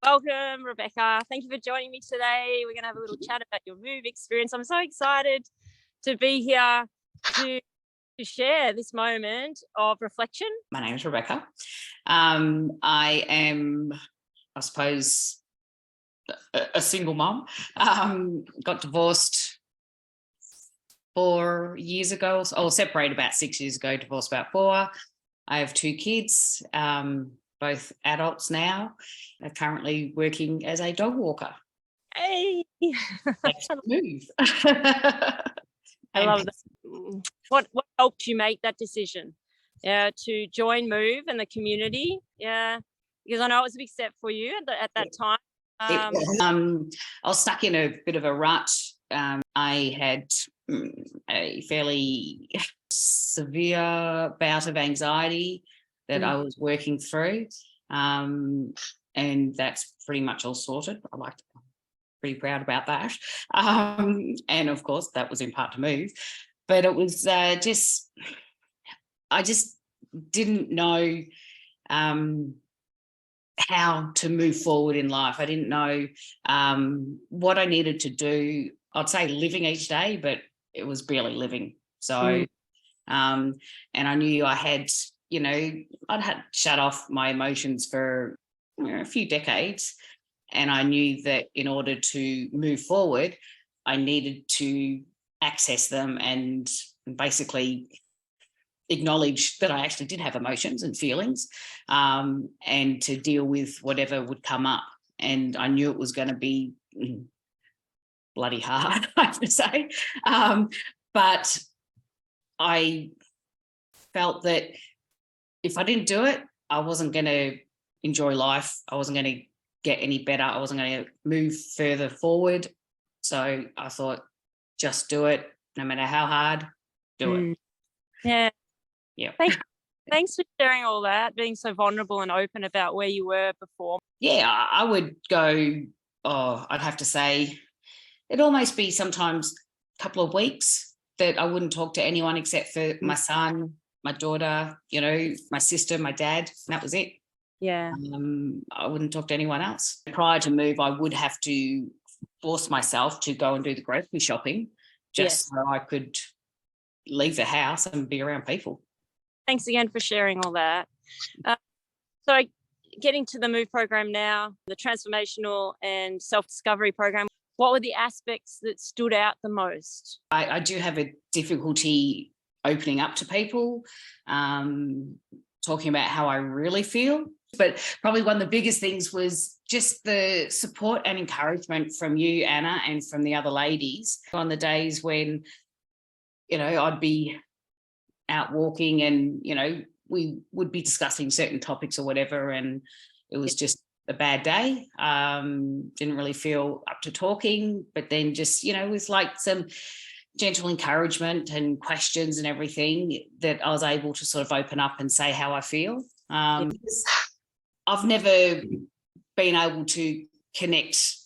Welcome, Rebecca. Thank you for joining me today. We're going to have a little chat about your move experience. I'm so excited to be here to share this moment of reflection. My name is Rebecca. I am, I suppose, a single mom. Got divorced 4 years ago, or separated about 6 years ago, divorced about 4. I have 2 kids, both adults now. I'm currently working as a dog walker. Hey! Let's move. I love that. What helped you make that decision? To join M.O.V.E and the community? Yeah, because I know it was a big step for you at that time. I was stuck in a bit of a rut. I had a fairly severe bout of anxiety that I was working through, and that's pretty much all sorted. Pretty proud about that. And of course, that was in part to move, but it was I just didn't know how to move forward in life. I didn't know what I needed to do. I'd say living each day, but it was barely living. So, and I knew I had, I'd had shut off my emotions for a few decades. And I knew that in order to move forward, I needed to access them and basically acknowledge that I actually did have emotions and feelings, and to deal with whatever would come up. And I knew it was going to be bloody hard, I have to say. But I felt that if I didn't do it, I wasn't going to enjoy life. I wasn't going to get any better. I wasn't going to move further forward. So I thought, just do it, no matter how hard, do it. Yeah. Yeah. Thanks for sharing all that, being so vulnerable and open about where you were before. Yeah, I would go, I'd have to say, it'd almost be sometimes a couple of weeks that I wouldn't talk to anyone except for my son, my daughter, my sister, my dad, and that was it. Yeah. I wouldn't talk to anyone else. Prior to move, I would have to force myself to go and do the grocery shopping just so I could leave the house and be around people. Thanks again for sharing all that. So getting to the M.O.V.E program now, the transformational and self-discovery program, what were the aspects that stood out the most? I do have a difficulty opening up to people, talking about how I really feel. But probably one of the biggest things was just the support and encouragement from you, Anna, and from the other ladies on the days when, I'd be out walking and, we would be discussing certain topics or whatever, and it was just a bad day. Didn't really feel up to talking, but then just, with like some gentle encouragement and questions and everything, that I was able to sort of open up and say how I feel. I've never been able to connect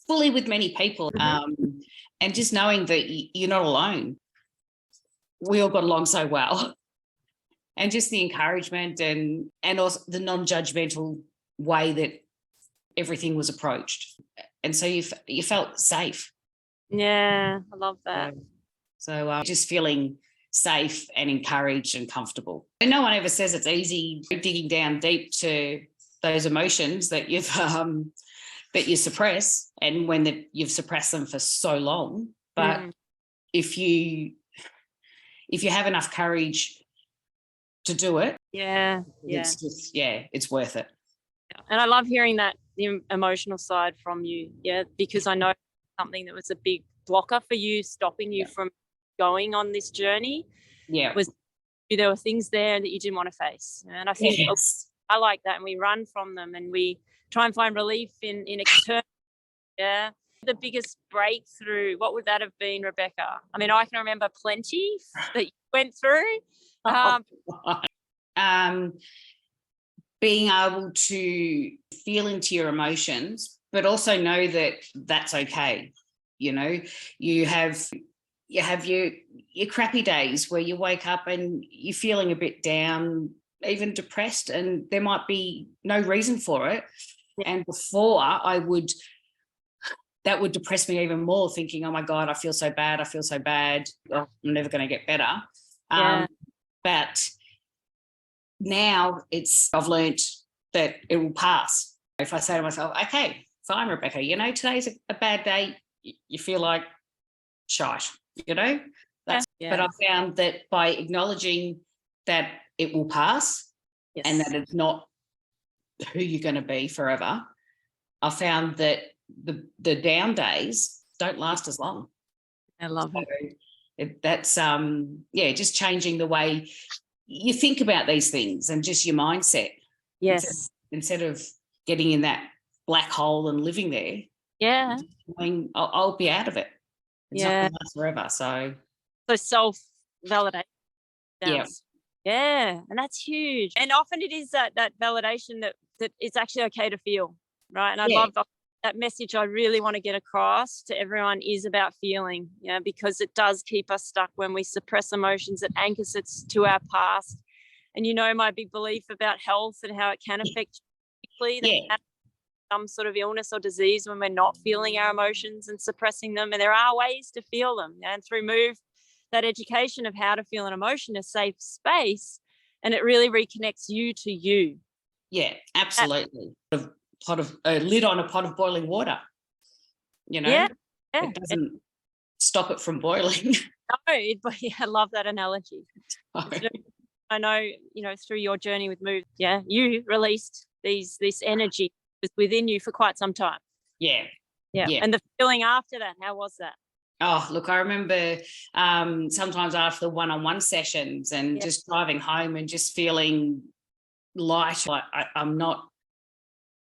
fully with many people, and just knowing that you're not alone. We all got along so well, and just the encouragement and also the non-judgmental way that everything was approached, and so you felt safe. Yeah, I love that. So just feeling safe and encouraged and comfortable. And no one ever says it's easy digging down deep to those emotions that you suppress, and when you've suppressed them for so long. But if you have enough courage to do it, it's just, it's worth it. And I love hearing that, the emotional side from you, because I know something that was a big blocker for you, stopping you from going on this journey. Was there were things there that you didn't want to face, and I think I like that, and we run from them and we try and find relief in external. The biggest breakthrough, what would that have been, Rebecca? I mean, I can remember plenty that you went through. Being able to feel into your emotions, but also know that that's okay. You have your crappy days where you wake up and you're feeling a bit down, even depressed, and there might be no reason for it. And before that would depress me even more, thinking, oh my God, I feel so bad. Oh, I'm never going to get better. But now I've learned that it will pass. If I say to myself, okay, fine, Rebecca, today's a bad day. You feel like shite, But I found that by acknowledging that it will pass and that it's not who you're going to be forever, I found that the down days don't last as long. I love it. That's just changing the way you think about these things and just your mindset. Yes. Instead of getting in that black hole and living there. Yeah. I'll be out of it. It's not going to last forever. So self-validation. Yeah. Yeah. And that's huge. And often it is that validation that it's actually okay to feel, right? And I love that message. I really want to get across to everyone is about feeling, because it does keep us stuck when we suppress emotions. It anchors us to our past. And my big belief about health and how it can affect some sort of illness or disease when we're not feeling our emotions and suppressing them. And there are ways to feel them. And through M.O.V.E, that education of how to feel an emotion, a safe space, and it really reconnects you to you. Yeah, absolutely. A lid on a pot of boiling water. It doesn't stop it from boiling. No, I love that analogy. I know, through your journey with M.O.V.E, you released this energy within you for quite some time. Yeah. And the feeling after that, how was that? Oh, look, I remember sometimes after the one-on-one sessions and just driving home and just feeling light. Like I'm not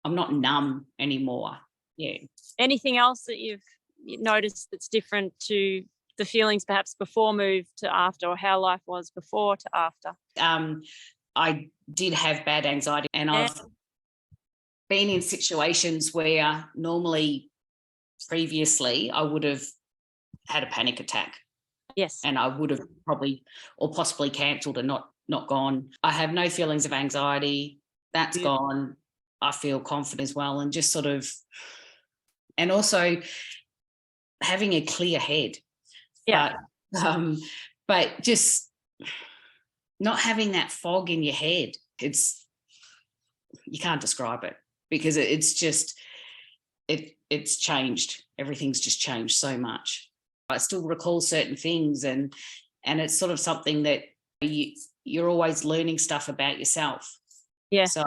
numb anymore. Yeah. Anything else that you've noticed that's different to the feelings perhaps before M.O.V.E to after, or how life was before to after? I did have bad anxiety, and I've been in situations where normally previously I would have had a panic attack. Yes. And I would have probably or possibly cancelled and not gone. I have no feelings of anxiety. That's gone. I feel confident as well, and just and also having a clear head. Yeah. But just not having that fog in your head. You can't describe it, because it's just it's changed. Everything's just changed so much. I still recall certain things, and it's sort of something that you're always learning stuff about yourself. Yeah. So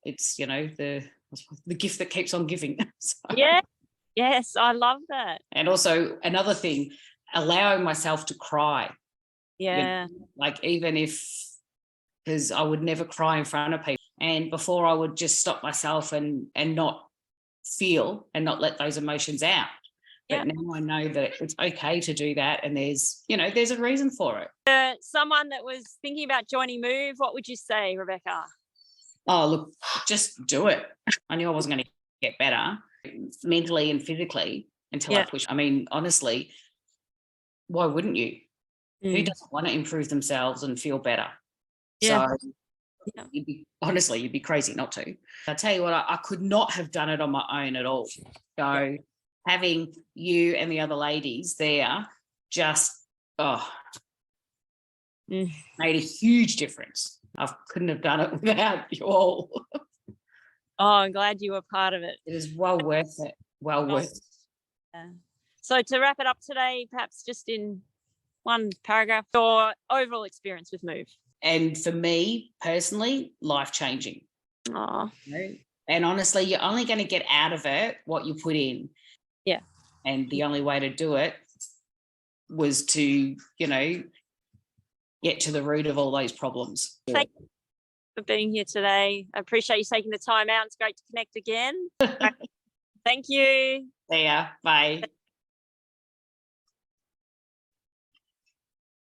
it's the gift that keeps on giving. So. Yeah. Yes, I love that. And also another thing, allowing myself to cry. Yeah. Like even because I would never cry in front of people, and before I would just stop myself and not feel and not let those emotions out. But now I know that it's okay to do that, and there's a reason for it. Someone that was thinking about joining M.O.V.E, what would you say, Rebecca? Oh, look, just do it. I knew I wasn't going to get better mentally and physically until I pushed. I mean, honestly, why wouldn't you? Who doesn't want to improve themselves and feel better? Yeah. So you'd be crazy not to. I tell you what, I could not have done it on my own at all. So having you and the other ladies there just made a huge difference. I couldn't have done it without you all. Oh, I'm glad you were part of it. It is well worth it. Well worth it. Yeah. So to wrap it up today, perhaps just in one paragraph, your overall experience with M.O.V.E. And for me personally, life-changing. Oh. And honestly, you're only going to get out of it what you put in. Yeah. And the only way to do it was to, get to the root of all those problems. Thank you for being here today. I appreciate you taking the time out. It's great to connect again. Thank you. See ya. Bye.